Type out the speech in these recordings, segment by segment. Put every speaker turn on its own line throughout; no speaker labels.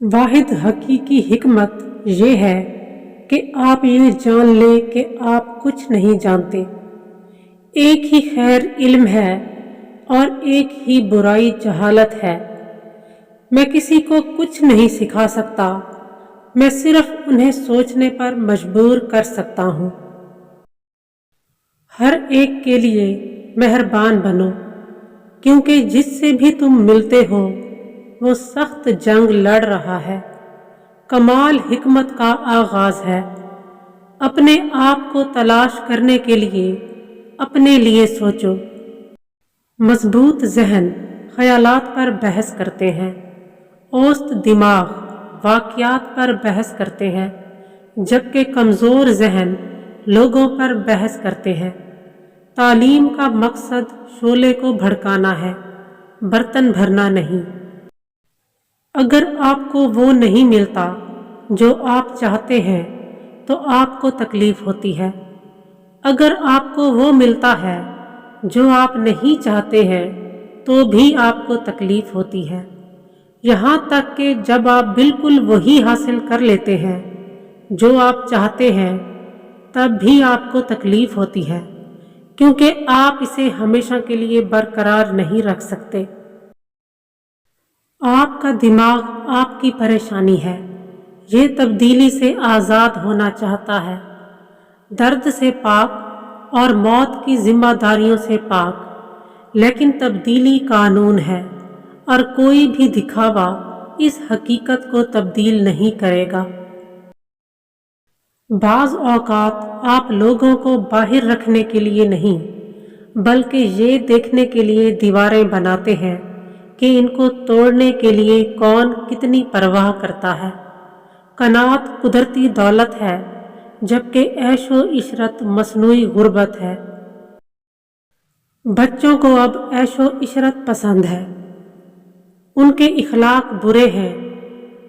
वाहिद हकीकी हिकमत ये है कि आप ये जान लें कि आप कुछ नहीं जानते। एक ही खैर इल्म है और एक ही बुराई जहालत है। मैं किसी को कुछ नहीं सिखा सकता, मैं सिर्फ उन्हें सोचने पर मजबूर कर सकता हूँ। हर एक के लिए मेहरबान बनो, क्योंकि जिससे भी तुम मिलते हो वो सख्त जंग लड़ रहा है। कमाल हिकमत का आगाज है। अपने आप को तलाश करने के लिए अपने लिए सोचो। मजबूत जहन ख्यालात पर बहस करते हैं, औस्त दिमाग वाक़यात पर बहस करते हैं, जबकि कमज़ोर जहन लोगों पर बहस करते हैं। तालीम का मकसद शोले को भड़काना है, बर्तन भरना नहीं। अगर आपको वो नहीं मिलता जो आप चाहते हैं तो आपको तकलीफ होती है। अगर आपको वो मिलता है जो आप नहीं चाहते हैं तो भी आपको तकलीफ होती है। यहाँ तक कि जब आप बिल्कुल वही हासिल कर लेते हैं जो आप चाहते हैं तब भी आपको तकलीफ होती है, क्योंकि आप इसे हमेशा के लिए बरकरार नहीं रख सकते। आपका दिमाग आपकी परेशानी है। ये तब्दीली से आज़ाद होना चाहता है, दर्द से पाक और मौत की जिम्मेदारियों से पाक। लेकिन तब्दीली कानून है और कोई भी दिखावा इस हकीकत को तब्दील नहीं करेगा। बाज़ औक़ात आप लोगों को बाहर रखने के लिए नहीं, बल्कि ये देखने के लिए दीवारें बनाते हैं कि इनको तोड़ने के लिए कौन कितनी परवाह करता है। कनात कुदरती दौलत है, जबकि ऐशो इशरत मसनूई गुर्बत है। बच्चों को अब ऐशो इशरत पसंद है, उनके इखलाक बुरे हैं।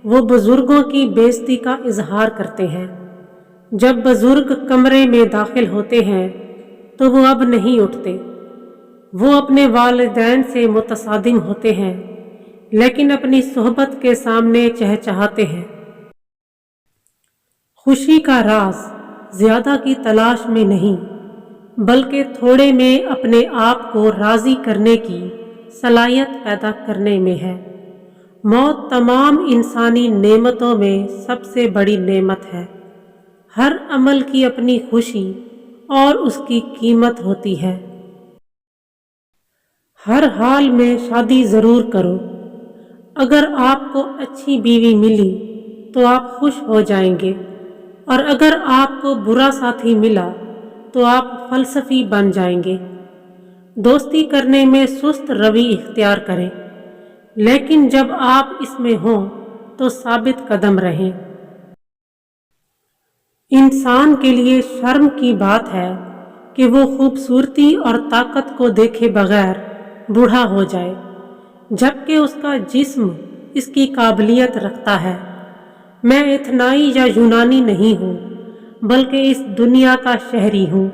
वो बुजुर्गों की बेइज्जती का इजहार करते हैं। जब बुजुर्ग कमरे में दाखिल होते हैं तो वो अब नहीं उठते। वो अपने वालिदैन से मुतसादिम होते हैं, लेकिन अपनी सोहबत के सामने चहचहाते हैं। खुशी का राज ज्यादा की तलाश में नहीं, बल्कि थोड़े में अपने आप को राजी करने की सलाहियत पैदा करने में है। मौत तमाम इंसानी नेमतों में सबसे बड़ी नेमत है। हर अमल की अपनी खुशी और उसकी कीमत होती है। हर हाल में शादी ज़रूर करो। अगर आपको अच्छी बीवी मिली तो आप खुश हो जाएंगे, और अगर आपको बुरा साथी मिला तो आप फलसफी बन जाएंगे। दोस्ती करने में सुस्त रवि इख्तियार करें, लेकिन जब आप इसमें हों तो साबित कदम रहें। इंसान के लिए शर्म की बात है कि वो खूबसूरती और ताकत को देखे बगैर बूढ़ा हो जाए, जबकि उसका जिस्म इसकी काबिलियत रखता है। मैं इथनाई या यूनानी नहीं हूँ, बल्कि इस दुनिया का शहरी हूँ।